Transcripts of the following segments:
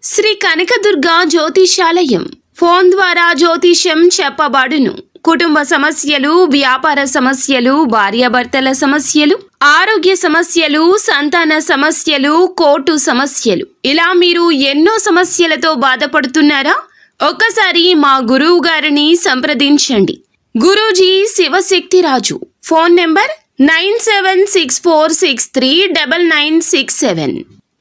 Shri Kanakadurga జ్యోతిషాలయం phone ద్వారా జ్యోతిష్యం చెప్పబడును. కుటుంబ సమస్యలు, వ్యాపార సమస్యలు, భార్యాభర్తల సమస్యలు, ఆరోగ్య సమస్యలు, సంతాన సమస్యలు, కోర్టు సమస్యలు, ఇలా మీరు ఎన్నో సమస్యలతో బాధపడుతున్నారా? ఒక్కసారి మా గురువు గారిని సంప్రదించండి. గురూజీ శివశక్తిరాజు. Phone number 9764639967.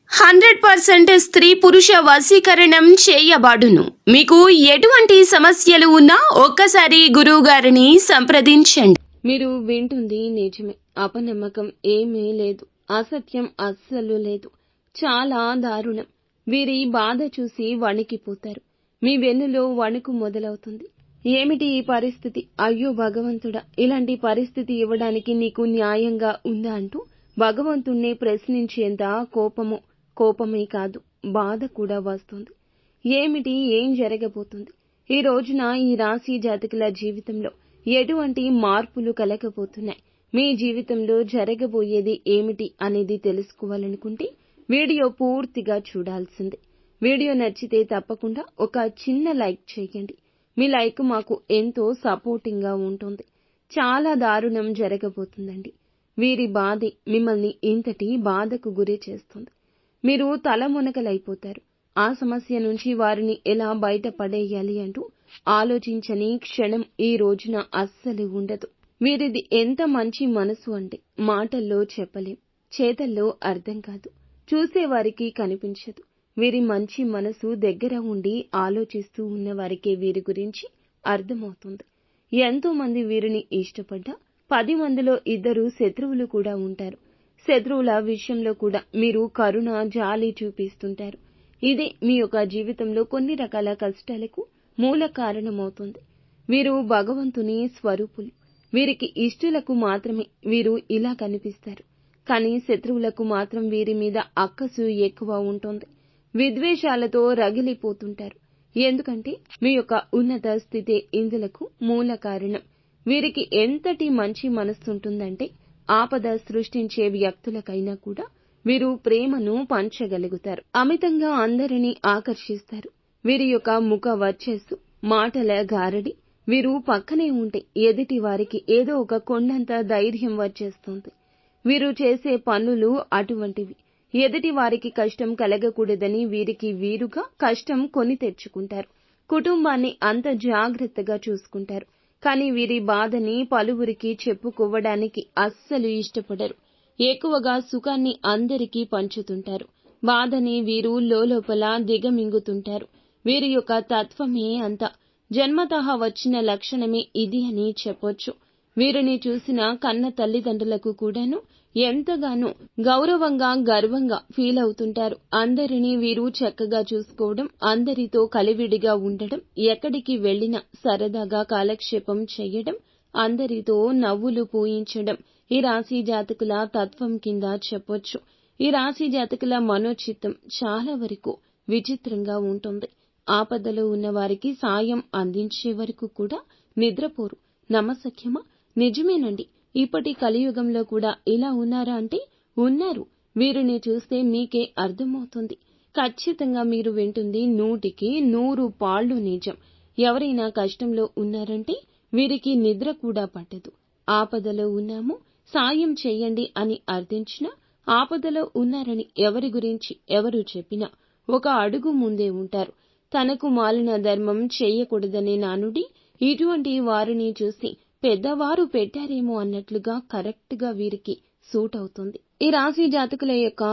100% స్త్రీ పురుష వశీకరణం చేయబడును. మీకు ఎటువంటి సమస్యలు ఉన్నా ఒక్కసారి గురువు గారిని సంప్రదించండి. మీరు వింటుంది నిజమే. అపనమ్మకం ఏమీ లేదు, అసత్యం అస్సలు లేదు. చాలా దారుణం. వీరి బాధ చూసి వణికిపోతారు. మీ వెన్నులో వణుకు మొదలవుతుంది. ఏమిటి ఈ పరిస్థితి? అయ్యో భగవంతుడా, ఇలాంటి పరిస్థితి ఇవ్వడానికి నీకు న్యాయంగా ఉందా అంటూ భగవంతుణ్ణి ప్రశ్నించేంత కోపమే కాదు, బాధ కూడా వస్తుంది. ఏమిటి, ఏం జరగబోతుంది? ఈ రోజున ఈ రాశి జాతకుల జీవితంలో ఎటువంటి మార్పులు కలగబోతున్నాయి? మీ జీవితంలో జరగబోయేది ఏమిటి అనేది తెలుసుకోవాలనుకుంటే వీడియో పూర్తిగా చూడాల్సిందే. వీడియో నచ్చితే తప్పకుండా ఒక చిన్న లైక్ చేయండి. మీ లైక్ మాకు ఎంతో సపోర్టింగ్ గా ఉంటుంది. చాలా దారుణం జరగబోతుందండి. వీరి బాధే మిమ్మల్ని ఇంతటి బాధకు గురి చేస్తుంది. మీరు తలమునకలైపోతారు. ఆ సమస్య నుంచి వారిని ఎలా బయటపడేయాలి అంటూ ఆలోచించని క్షణం ఈ రోజున అస్సలు ఉండదు. వీరిది ఎంత మంచి మనసు అంటే మాటల్లో చెప్పలేం, చేతల్లో అర్థం కాదు, చూసేవారికి కనిపించదు. వీరి మంచి మనసు దగ్గర ఉండి ఆలోచిస్తూ ఉన్న వారికే వీరి గురించి అర్థమవుతుంది. ఎంతో మంది వీరిని ఇష్టపడ్డా 10 మందిలో 2 శత్రువులు కూడా ఉంటారు. శత్రువుల విషయంలో కూడా మీరు కరుణ, జాలి చూపిస్తుంటారు. ఇదే మీ యొక్క జీవితంలో కొన్ని రకాల కష్టాలకు మూల కారణమవుతుంది. వీరు భగవంతుని స్వరూపులు. వీరికి ఇష్టులకు మాత్రమే వీరు ఇలా కనిపిస్తారు. కానీ శత్రువులకు మాత్రం వీరి మీద అక్కసు ఎక్కువ ఉంటుంది. విద్వేషాలతో రగిలిపోతుంటారు. ఎందుకంటే మీ యొక్క ఉన్నత స్థితే ఇందులకు మూల కారణం. వీరికి ఎంతటి మంచి మనస్సుంటుందంటే ఆపద సృష్టించే వ్యక్తులకైనా కూడా వీరు ప్రేమను పంచగలుగుతారు. అమితంగా అందరినీ ఆకర్షిస్తారు. వీరి యొక్క ముఖ వర్చస్సు, మాటల గారడి, వీరు పక్కనే ఉంటే ఎదుటి వారికి ఏదో ఒక కొండంత ధైర్యం వచ్చేస్తుంది. వీరు చేసే పనులు అటువంటివి. ఎదుటి వారికి కష్టం కలగకూడదని వీరికి వీరుగా కష్టం కొని తెచ్చుకుంటారు. కుటుంబాన్ని అంత జాగ్రత్తగా చూసుకుంటారు. కానీ వీరి బాధని పలువురికి చెప్పుకోవడానికి అస్సలు ఇష్టపడరు. ఎక్కువగా సుఖాన్ని అందరికీ పంచుతుంటారు. బాధని వీరు లోపల దిగమింగుతుంటారు. వీరి యొక్క తత్వమే అంత. జన్మతః వచ్చిన లక్షణమే ఇది అని చెప్పొచ్చు. వీరిని చూసిన కన్న తల్లిదండ్రులకు కూడాను ఎంతగానో గౌరవంగా, గర్వంగా ఫీల్ అవుతుంటారు. అందరినీ వీరు చక్కగా చూసుకోవడం, అందరితో కలివిడిగా ఉండడం, ఎక్కడికి వెళ్లినా సరదాగా కాలక్షేపం చేయడం, అందరితో నవ్వులు పూయించడం ఈ రాశి జాతకుల తత్వం కింద చెప్పొచ్చు. ఈ రాశి జాతకుల మనోచిత్తం చాలా వరకు విచిత్రంగా ఉంటుంది. ఆపదలో ఉన్న వారికి సాయం అందించే వరకు కూడా నిద్రపోరు. నమ్మశక్యమా? నిజమేనండి. ఇప్పటి కలియుగంలో కూడా ఇలా ఉన్నారా అంటే ఉన్నారు. వీరిని చూస్తే మీకే అర్థమవుతుంది. ఖచ్చితంగా మీరు వింటుంది 100కి 100 పాళ్ళు నిజం. ఎవరైనా కష్టంలో ఉన్నారంటే వీరికి నిద్ర కూడా పట్టదు. ఆపదలో ఉన్నాము, సాయం చెయ్యండి అని అర్థించినా, ఆపదలో ఉన్నారని ఎవరి గురించి ఎవరు చెప్పినా ఒక అడుగు ముందే ఉంటారు. తనకు మాలిన ధర్మం చేయకూడదనే నానుడి ఇటువంటి వారిని చూసి పెద్దవారు పెట్టారేమో అన్నట్లుగా కరెక్ట్ గా వీరికి సూట్ అవుతుంది. ఈ రాశి జాతకుల యొక్క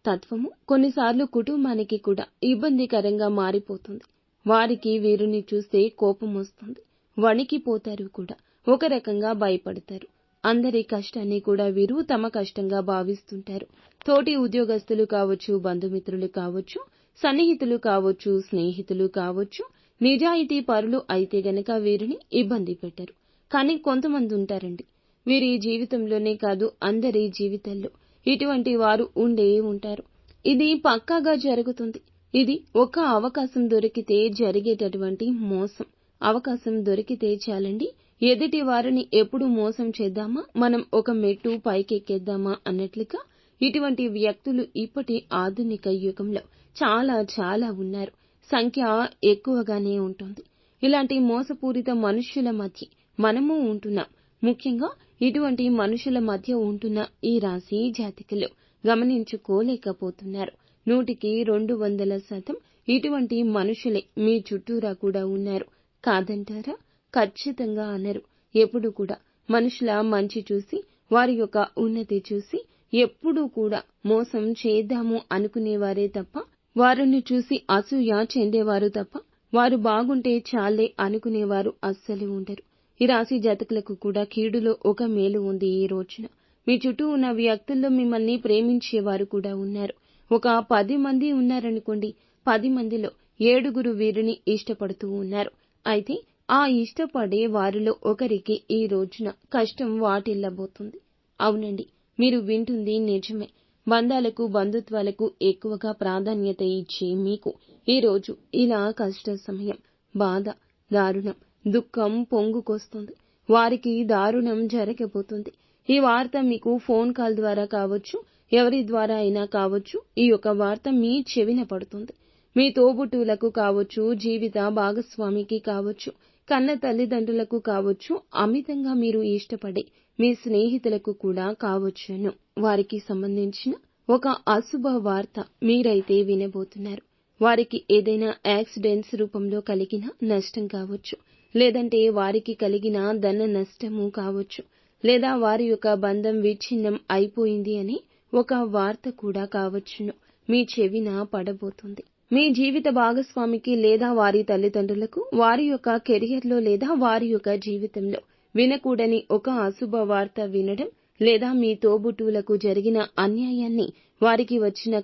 తత్వము కొన్నిసార్లు కుటుంబానికి కూడా ఇబ్బందికరంగా మారిపోతుంది. వారికి వీరిని చూస్తే కోపం వస్తుంది, వణికిపోతారు కూడా, ఒక రకంగా భయపడతారు. అందరి కష్టాన్ని కూడా వీరు తమ కష్టంగా భావిస్తుంటారు. తోటి ఉద్యోగస్తులు కావచ్చు, బంధుమిత్రులు కావచ్చు, సన్నిహితులు కావచ్చు, స్నేహితులు కావచ్చు, నిజాయితీ పరులు అయితే గనక వీరిని ఇబ్బంది పెట్టరు. కానీ కొంతమంది ఉంటారండి, వీరి జీవితంలోనే కాదు అందరి జీవితాల్లో ఇటువంటి వారు ఉండే ఉంటారు. ఇది పక్కాగా జరుగుతుంది. ఇది ఒక అవకాశం దొరికితే జరిగేటటువంటి మోసం. అవకాశం దొరికితే చాలండి, ఎదుటి వారిని ఎప్పుడు మోసం చేద్దామా, మనం ఒక మెట్టు పైకెక్కేద్దామా అన్నట్లుగా ఇటువంటి వ్యక్తులు ఇప్పటి ఆధునిక యుగంలో చాలా చాలా ఉన్నారు. సంఖ్య ఎక్కువగానే ఉంటుంది. ఇలాంటి మోసపూరిత మనుష్యుల మధ్య మనము ఉంటున్నాం. ముఖ్యంగా ఇటువంటి మనుషుల మధ్య ఉంటున్న ఈ రాశి జాతకులు గమనించుకోలేకపోతున్నారు. 100కి 200% ఇటువంటి మనుషులే మీ చుట్టూరా కూడా ఉన్నారు. కాదంటారా? ఖచ్చితంగా అనరు. ఎప్పుడు కూడా మనుషుల మంచి చూసి, వారి యొక్క ఉన్నతి చూసి ఎప్పుడూ కూడా మోసం చేద్దాము అనుకునేవారే తప్ప, వారిని చూసి అసూయ చెందేవారు తప్ప, వారు బాగుంటే చాలే అనుకునేవారు అస్సలు ఉండరు. ఈ రాశి జాతకులకు కూడా కీడులో ఒక మేలు ఉంది. ఈ రోజున మీ చుట్టూ ఉన్న వ్యక్తుల్లో మిమ్మల్ని ప్రేమించేవారు కూడా ఉన్నారు. ఒక 10 మంది ఉన్నారనుకోండి, 10 మందిలో 7 వీరిని ఇష్టపడుతూ ఉన్నారు. అయితే ఆ ఇష్టపడే వారిలో ఒకరికి ఈ రోజున కష్టం వాటిల్లబోతుంది. అవునండి, మీరు వింటుంది నిజమే. బంధాలకు, బంధుత్వాలకు ఎక్కువగా ప్రాధాన్యత ఇచ్చే మీకు ఈ రోజు ఇలా కష్ట సమయం, బాధ, దారుణం, దుఃఖం పొంగుకొస్తుంది. వారికి దారుణం జరగబోతుంది. ఈ వార్త మీకు ఫోన్ కాల్ ద్వారా కావచ్చు, ఎవరి ద్వారా అయినా కావచ్చు, ఈ యొక్క వార్త మీ చెవిన పడుతుంది. మీ తోబుట్టువులకు కావచ్చు, జీవిత భాగస్వామికి కావచ్చు, కన్న తల్లిదండ్రులకు కావచ్చు, అమితంగా మీరు ఇష్టపడే మీ స్నేహితులకు కూడా కావచ్చును. వారికి సంబంధించిన ఒక అశుభ వార్త మీరైతే వినబోతున్నారు. వారికి ఏదైనా యాక్సిడెంట్స్ రూపంలో కలిగిన నష్టం కావచ్చు, లేదంటే వారికి కలిగిన ధన నష్టము కావచ్చు, లేదా వారి యొక్క బంధం విచ్ఛిన్నం అయిపోయింది అని ఒక వార్త కూడా కావచ్చును మీ చెవిన పడబోతుంది. మీ జీవిత భాగస్వామికి లేదా వారి తల్లిదండ్రులకు వారి యొక్క కెరియర్లో లేదా వారి యొక్క జీవితంలో వినకూడని ఒక అశుభ వార్త వినడం, లేదా మీ తోబుట్టువులకు జరిగిన అన్యాయాన్ని, వారికి వచ్చిన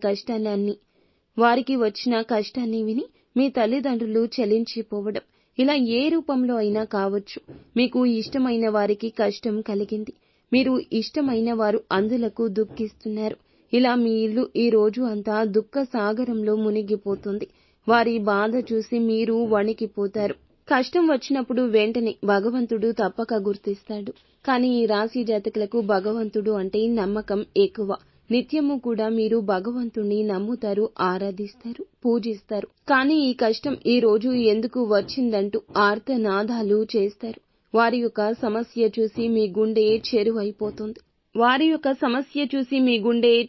కష్టాన్ని విని మీ తల్లిదండ్రులు చలించిపోవడం, ఇలా ఏ రూపంలో అయినా కావచ్చు. మీకు ఇష్టమైన వారికి కష్టం కలిగింది, మీరు ఇష్టమైన వారు అందులకు దుఃఖిస్తున్నారు. ఇలా మీ ఇల్లు ఈ రోజు అంతా దుఃఖ సాగరంలో మునిగిపోతుంది. వారి బాధ చూసి మీరు వణికిపోతారు. కష్టం వచ్చినప్పుడు వెంటనే భగవంతుడు తప్పక గుర్తిస్తాడు. కానీ ఈ రాశి జాతకులకు భగవంతుడు అంటే నమ్మకం ఎక్కువ. నిత్యము కూడా మీరు భగవంతుణ్ణి నమ్ముతారు, ఆరాధిస్తారు, పూజిస్తారు. కానీ ఈ కష్టం ఈ రోజు ఎందుకు వచ్చిందంటూ ఆర్తనాదాలు చేస్తారు. వారి యొక్క సమస్య చూసి మీ గుండె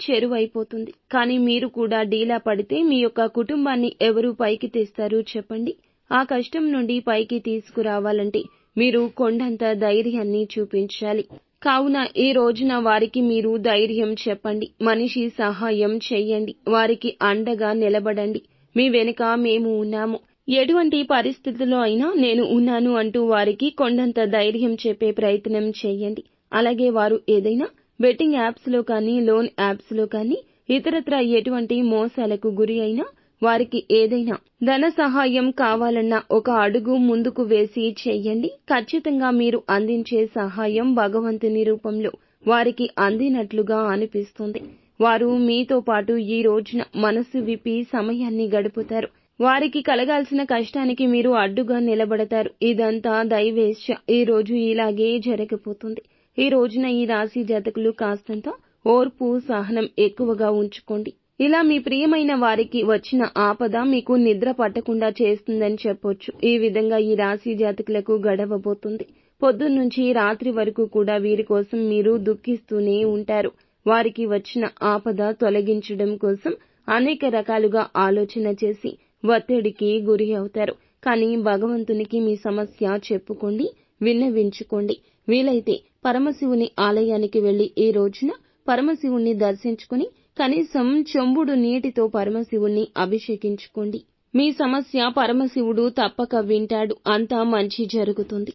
చెరువైపోతుంది. కానీ మీరు కూడా డీలా పడితే మీ యొక్క కుటుంబాన్ని ఎవరు పైకి తెస్తారు చెప్పండి? ఆ కష్టం నుండి పైకి తీసుకురావాలంటే మీరు కొండంత ధైర్యాన్ని చూపించాలి. కావున ఈ రోజున వారికి మీరు ధైర్యం చెప్పండి, మనిషి సహాయం చెయ్యండి, వారికి అండగా నిలబడండి. మీ వెనుక మేము ఉన్నాము, ఎటువంటి పరిస్థితుల్లో అయినా నేను ఉన్నాను అంటూ వారికి కొండంత ధైర్యం చెప్పే ప్రయత్నం చేయండి. అలాగే వారు ఏదైనా బెట్టింగ్ యాప్స్ లో కానీ, లోన్ యాప్స్ లో కానీ, ఇతరత్రా ఎటువంటి మోసాలకు గురి అయినా, వారికి ఏదైనా ధన సహాయం కావాలన్నా ఒక అడుగు ముందుకు వేసి చెయ్యండి. ఖచ్చితంగా మీరు అందించే సహాయం భగవంతుని రూపంలో వారికి అందినట్లుగా అనిపిస్తుంది. వారు మీతో పాటు ఈ రోజున మనసు విప్పి సమయాన్ని గడుపుతారు. వారికి కలగాల్సిన కష్టానికి మీరు అడ్డుగా నిలబడతారు. ఇదంతా దైవేచ్ఛ. ఈ రోజు ఇలాగే జరగబోతుంది. ఈ రోజున ఈ రాశి జాతకులు కాస్తంత ఓర్పు, సహనం ఎక్కువగా ఉంచుకోండి. ఇలా మీ ప్రియమైన వారికి వచ్చిన ఆపద మీకు నిద్ర పట్టకుండా చేస్తుందని చెప్పొచ్చు. ఈ విధంగా ఈ రాశి జాతకులకు గడవబోతుంది. పొద్దున్నుంచి రాత్రి వరకు కూడా వీరి కోసం మీరు దుఃఖిస్తూనే ఉంటారు. వారికి వచ్చిన ఆపద తొలగించడం కోసం అనేక రకాలుగా ఆలోచన చేసి ఒత్తిడికి గురి అవుతారు. కానీ భగవంతునికి మీ సమస్య చెప్పుకోండి, విన్నవించుకోండి. వీలైతే పరమశివుని ఆలయానికి వెళ్లి ఈ రోజున పరమశివుణ్ణి దర్శించుకుని కనీసం చెంబుడు నీటితో పరమశివుణ్ణి అభిషేకించుకోండి. మీ సమస్య పరమశివుడు తప్పక వింటాడు. అంతా మంచి జరుగుతుంది.